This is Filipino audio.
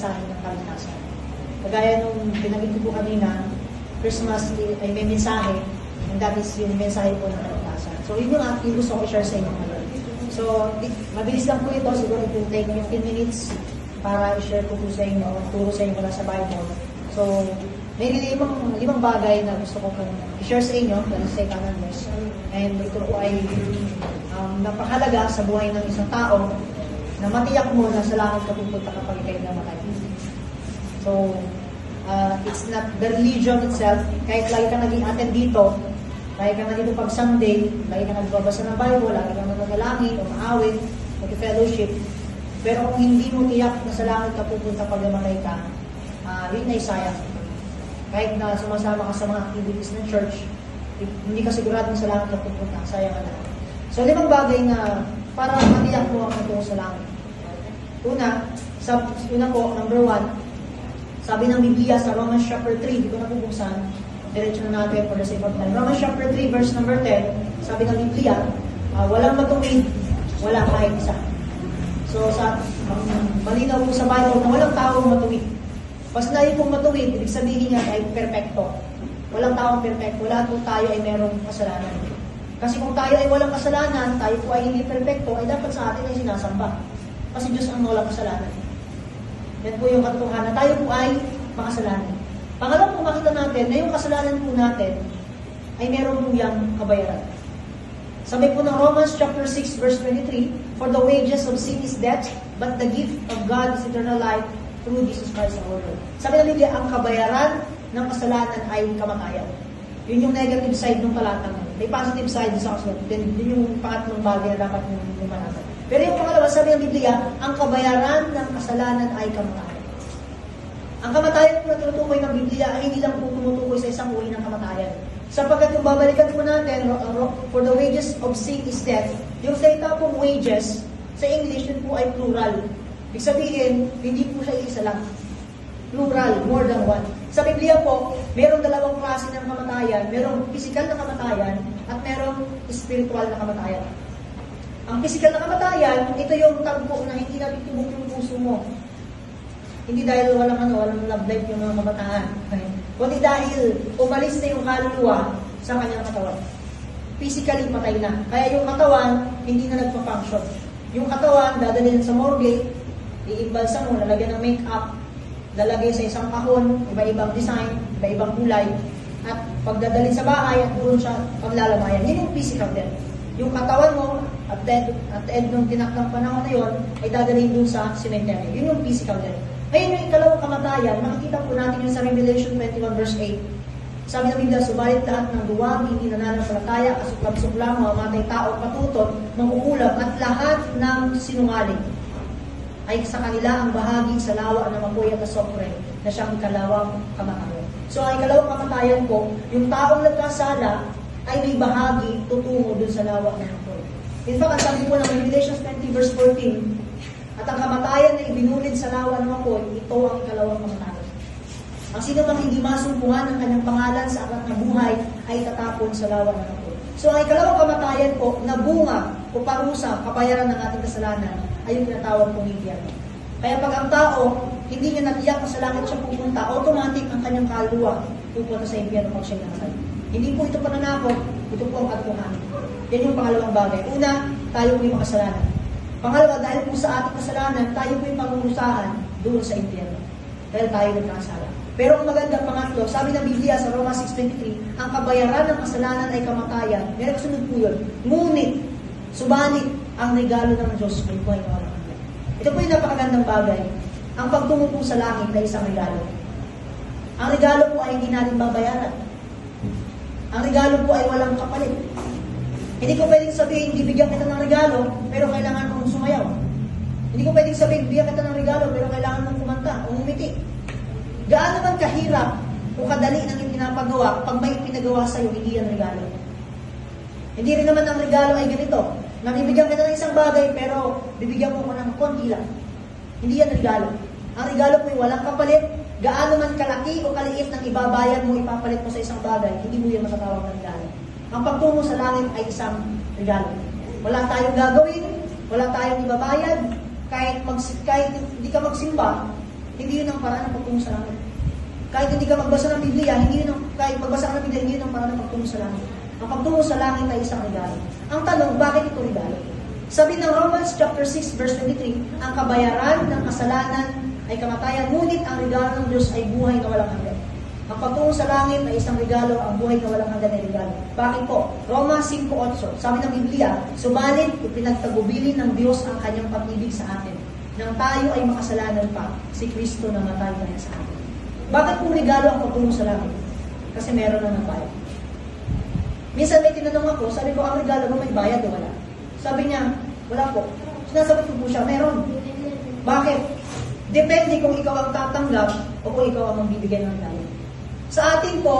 mensahe ng kaligtasan. Kagaya nung pinagin ko po kanina, Christmas ay may mensahe, and that is yung mensahe po ng kaligtasan. So, yun yung gusto ko i-share sa inyo ngayon. So, mabilis lang po ito, siguro it will take 15 minutes para i-share ko po sa inyo, turo sa inyo mula sa Bible. So, may limang bagay na gusto ko pong i-share sa inyo, dahil sa Canoness. And ito po ay napakahalaga sa buhay ng isang tao na matiyak mo na sa langit ka pupunta kapag ikay namatay. So, it's not the religion itself. Kahit lagi ka nag-i-attend dito, lagi ka nandito pag Sunday, lagi ka nagbabasa ng Bible, lagi ka nananalangin, umaawit, mag-fellowship. Pero kung hindi mo tiyak na sa langit ka pupunta pag namatay ka, yun ay sayang. Kahit na sumasama ka sa mga activities ng church, hindi ka sigurado sa langit ka pupunta, sayang ka na. So, 5 bagay na para matiyak mo ang tungo sa langit. Una po, number 1, sabi ng Biblia sa Romans chapter 3, di ko nabubuksan, diretso na natin for the sake of time. Romans chapter 3, verse number 10, sabi ng Biblia, walang matuwid, walang kahit isa. So, malinaw po sa Bible na walang taong matuwid. Pas na yung pong matuwid, ibig sabihin niya ay perfecto. Walang taong perfecto. Wala po tayo ay merong kasalanan. Kasi kung tayo ay walang kasalanan, tayo po ay hindi perfecto, ay dapat sa atin ay sinasamba. Kasi Diyos ang walang kasalanan. Yan po yung katotohanan. Tayo po ay makasalanan. Pangalawa po makita natin na yung kasalanan po natin ay meron po yung kabayaran. Sabi po ng Romans chapter 6 verse 23, "For the wages of sin is death, but the gift of God is eternal life through Jesus Christ our Lord." Sabi ng Biblia, ang kabayaran ng kasalanan ay kamatayan. Yun yung negative side ng talatang. May positive side sa kasunod. Yun yung pangatlong bagay na dapat yung manatag. Pero yung pangalawa, sabi ng Biblia, ang kabayaran ng kasalanan ay kamatayan. Ang kamatayan na tinutukoy ng Biblia ay hindi lang po tumutukoy sa isang uri ng kamatayan. Sapagkat yung babalikan po natin, for the wages of sin is death, yung salita pong wages, sa English, yun po ay plural. Ibig sabihin, hindi po siya isa lang. Plural, more than one. Sa Biblia po, mayroong 2 klase ng kamatayan. Mayroong physical na kamatayan at mayroong spiritual na kamatayan. Ang physical na kamatayan, ito yung tagpo na hindi natutubog yung puso mo. Hindi dahil walang love life yung mga kabataan. Kundi dahil umalis na yung kaluluwa sa kanyang katawan. Physically, patay na. Kaya yung katawan, hindi na nagpa-function. Yung katawan, dadalhin sa morgue, iimbalsa mo, lalagyan ng make-up, lalagay sa isang kahon, iba-ibang design, iba-ibang kulay, at pagdadalhin sa bahay, at doon siya paglalamayan. Yun yung physical death. Yung katawan mo, at the end ng tinakdang panahon na yun, ay dadalhin doon sa cemetery. Yun yung physical death. Ngayon yung ikalawang kamatayan, makikita po natin yung sa Revelation 21 verse 8. Sabi ng Biblia, "Subalit lahat ng duwag, hindi nananampalataya, kasuklam-suklam, mamamatay tao, patutot, mangungulab, at lahat ng sinungaling ay sa kanila ang bahagi sa lawa ng apoy at asopre na siyang ikalawang kamatayan." So ang ikalawang kamatayan po, yung taong nagkasala ay may bahagi tutungo dun sa lawa ng apoy. In fact, ang sabi po ng Revelation 20 verse 14, "At ang kamatayan na ibinulid sa lawa ng apoy, ito ang ikalawang kamatayan. Ang sino mang hindi masumpungan ng kanyang pangalan sa aklat ng buhay ay tatapon sa lawa ng apoy." So ang ikalawang kamatayan po na bunga o parusa, kabayaran ng ating kasalanan, ay yung tinatawag pong impyerno. Kaya pag ang tao, hindi niya natiyak na sa langit siya pupunta, automatic ang kanyang kaluluwa pupunta sa impyerno pag siya namatay. Hindi po ito pananakot, ito po ang katotohanan. Yan yung pangalawang bagay. Una, tayo po yung makasalanan. Pangalawa, dahil po sa ating kasalanan, tayo po yung pangurusahan doon sa impyerno. Dahil tayo nagkasala. Pero ang magandang pangatlo, sabi ng Biblia sa Roma 6:23, ang kabayaran ng kasalanan ay kamatayan. Meron kasunod po yun. Ngunit, subalit, ang regalo ng Diyos ay buhay na walang hanggan. Ito po yung napakagandang bagay. Ang pagtungo po sa langit ay isang regalo. Ang regalo po ay hindi natin babayaran. Ang regalo po ay walang kapalit. Hindi ko pwedeng sabihin, bibigyan kita ng regalo, pero kailangan mong sumayaw. Hindi ko pwedeng sabihin, bibigyan kita ng regalo, pero kailangan mong kumanta, umumiti. Gaano man kahirap o kadali ng ipinapagawa, pag may ipinagawa sa'yo, hindi yan regalo. Hindi rin naman ang regalo ay ganito. Nabibigyan kita ng isang bagay, pero bibigyan mo ko ng konti lang. Hindi yan regalo. Ang regalo po ay walang kapalit. Gaano man kalaki o kaliit ng ibabayad mo, ipapalit mo sa isang bagay, hindi mo yan matatawag ng regalo. Ang pagtungo sa langit ay isang regalo. Wala tayong gagawin, wala tayong ibabayad, kahit hindi ka magsimba, hindi paraan ng pagtungo sa langit. Kahit hindi ka magbasa ng Biblia, kahit magbasa ka ng Biblia, hindi yun ang paraan ng pagtungo sa langit. Ang pagtungo sa langit ay isang regalo. Ang tanong, bakit ito regalo? Sabi ng Romans chapter 6 verse 23, ang kabayaran ng kasalanan ay kamatayan, ngunit ang regalo ng Diyos ay buhay na walang hanggan. Ang pagtungo sa langit ay isang regalo, ang buhay na walang hanggan ay regalo. Bakit po? Roma 5:8, sabi ng Biblia, subalit ipinagtagubilin ng Diyos ang kanyang pag-ibig sa atin, nang tayo ay makasalanan pa, si Kristo namatay na sa atin. Bakit po regalo ang pagtungo sa langit? Kasi meron na ng bayad. Minsan may tinanong ako, sabi ko, ang regalo mo may bayad o wala? Sabi niya, wala po. Sinasagot ko po siya, meron. Bakit? Depende kung ikaw ang tatanggap o kung ikaw ang magbibigay ng regalo. Sa atin po,